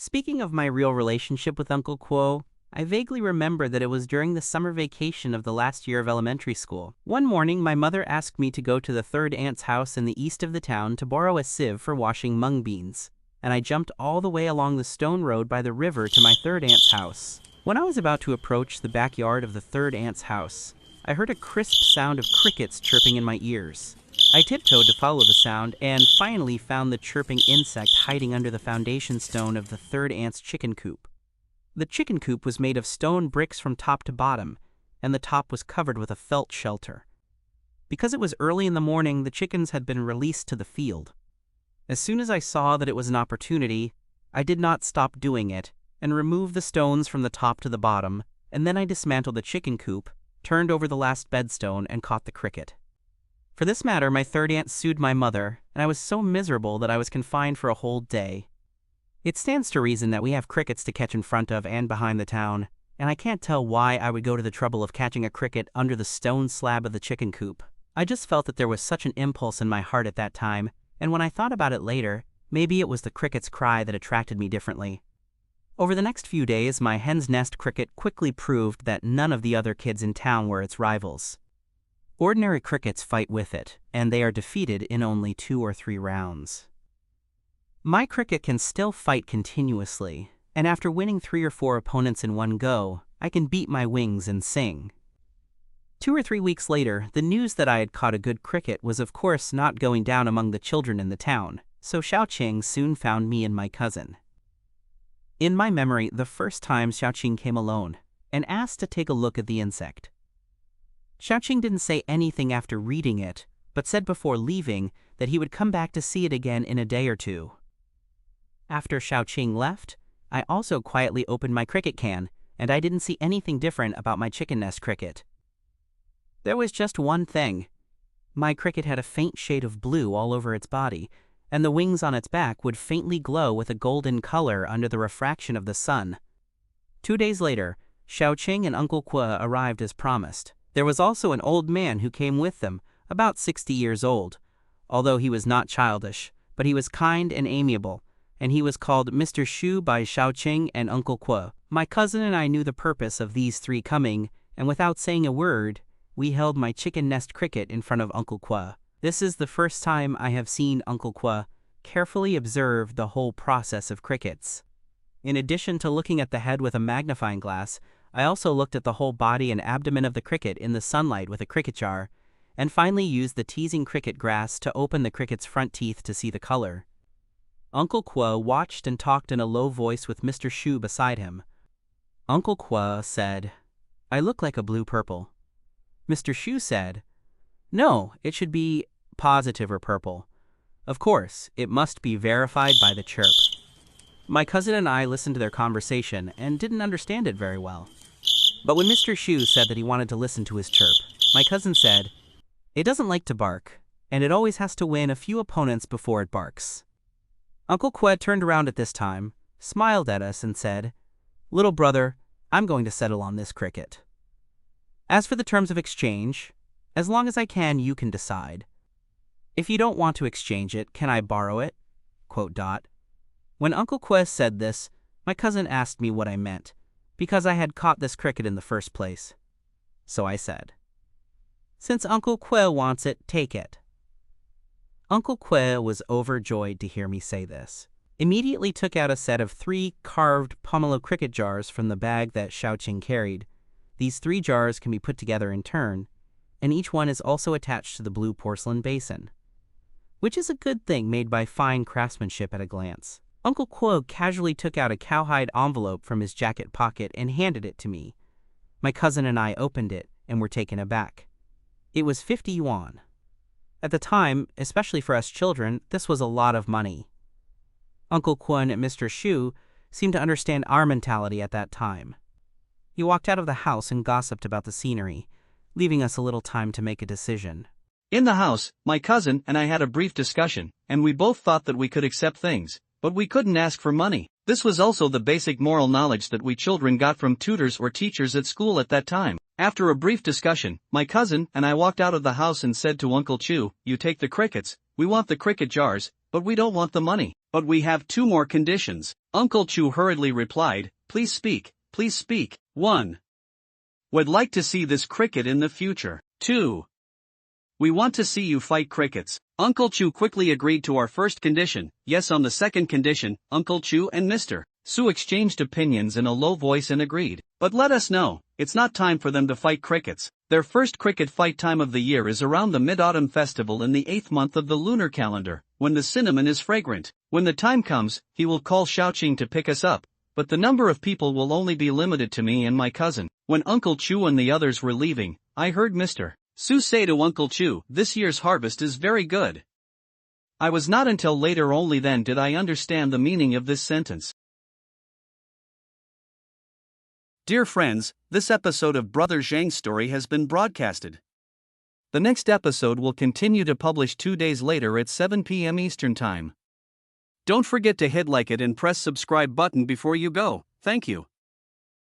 Speaking of my real relationship with Uncle Quo, I vaguely remember that it was during the summer vacation of the last year of elementary school. One morning, my mother asked me to go to the third aunt's house in the east of the town to borrow a sieve for washing mung beans, and I jumped all the way along the stone road by the river to my third aunt's house. When I was about to approach the backyard of the third aunt's house, I heard a crisp sound of crickets chirping in my ears. I tiptoed to follow the sound and finally found the chirping insect hiding under the foundation stone of the third aunt's chicken coop. The chicken coop was made of stone bricks from top to bottom, and the top was covered with a felt shelter. Because it was early in the morning, the chickens had been released to the field. As soon as I saw that it was an opportunity, I did not stop doing it, and removed the stones from the top to the bottom, and then I dismantled the chicken coop, turned over the last bedstone, and caught the cricket. For this matter, my third aunt sued my mother, and I was so miserable that I was confined for a whole day. It stands to reason that we have crickets to catch in front of and behind the town, and I can't tell why I would go to the trouble of catching a cricket under the stone slab of the chicken coop. I just felt that there was such an impulse in my heart at that time, and when I thought about it later, maybe it was the cricket's cry that attracted me differently. Over the next few days, my hen's nest cricket quickly proved that none of the other kids in town were its rivals. Ordinary crickets fight with it, and they are defeated in only 2 or 3 rounds. My cricket can still fight continuously, and after winning 3 or 4 opponents in one go, I can beat my wings and sing. 2 or 3 weeks later, the news that I had caught a good cricket was of course not going down among the children in the town, so Xiaoqing soon found me and my cousin. In my memory, the first time Xiaoqing came alone, and asked to take a look at the insect. Xiaoqing didn't say anything after reading it, but said before leaving that he would come back to see it again in a day or 2. After Xiaoqing left, I also quietly opened my cricket can, and I didn't see anything different about my chicken nest cricket. There was just one thing. My cricket had a faint shade of blue all over its body, and the wings on its back would faintly glow with a golden color under the refraction of the sun. 2 days later, Xiaoqing and Uncle Quo arrived as promised. There was also an old man who came with them, about 60 years old, although he was not childish, but he was kind and amiable, and he was called Mr. Shu by Xiaoqing and Uncle Quo. My cousin and I knew the purpose of these 3 coming, and without saying a word, we held my chicken nest cricket in front of Uncle Quo. This is the first time I have seen Uncle Quo carefully observe the whole process of crickets. In addition to looking at the head with a magnifying glass, I also looked at the whole body and abdomen of the cricket in the sunlight with a cricket jar, and finally used the teasing cricket grass to open the cricket's front teeth to see the color. Uncle Quo watched and talked in a low voice with Mr. Shu beside him. Uncle Quo said, "I look like a blue-purple." Mr. Shu said, "No, it should be positive or purple. Of course, it must be verified by the chirp." My cousin and I listened to their conversation and didn't understand it very well. But when Mr. Shu said that he wanted to listen to his chirp, my cousin said, "It doesn't like to bark, and it always has to win a few opponents before it barks." Uncle Quo turned around at this time, smiled at us, and said, "Little brother, I'm going to settle on this cricket. As for the terms of exchange, as long as I can, you can decide. If you don't want to exchange it, can I borrow it?" When Uncle Quo said this, my cousin asked me what I meant, because I had caught this cricket in the first place. So I said, "Since Uncle Quo wants it, take it." Uncle Quo was overjoyed to hear me say this. Immediately took out a set of 3 carved pomelo cricket jars from the bag that Xiaoqing carried. These 3 jars can be put together in turn, and each one is also attached to the blue porcelain basin, which is a good thing made by fine craftsmanship at a glance. Uncle Quo casually took out a cowhide envelope from his jacket pocket and handed it to me. My cousin and I opened it and were taken aback. It was 50 yuan. At the time, especially for us children, this was a lot of money. Uncle Quo and Mr. Shu seemed to understand our mentality at that time. He walked out of the house and gossiped about the scenery, leaving us a little time to make a decision. In the house, my cousin and I had a brief discussion, and we both thought that we could accept things, but we couldn't ask for money. This was also the basic moral knowledge that we children got from tutors or teachers at school at that time. After a brief discussion, my cousin and I walked out of the house and said to Uncle Chu, "You take the crickets, we want the cricket jars, but we don't want the money. But we have 2 more conditions. Uncle Chu hurriedly replied, please speak, please speak. 1. Would like to see this cricket in the future. 2. We want to see you fight crickets. Uncle Chu quickly agreed to our first condition. Yes, on the second condition, Uncle Chu and Mr. Su exchanged opinions in a low voice and agreed. But let us know, it's not time for them to fight crickets. Their first cricket fight time of the year is around the Mid-Autumn Festival in the 8th month of the lunar calendar, when the cinnamon is fragrant. When the time comes, he will call Xiaoqing to pick us up, but the number of people will only be limited to me and my cousin. When Uncle Chu and the others were leaving, I heard Mr. Su say to Uncle Chu, this year's harvest is very good. I was not until later only then did I understand the meaning of this sentence. Dear friends, this episode of Brother Zhang's story has been broadcasted. The next episode will continue to publish 2 days later at 7 p.m. Eastern Time. Don't forget to hit like it and press subscribe button before you go. Thank you.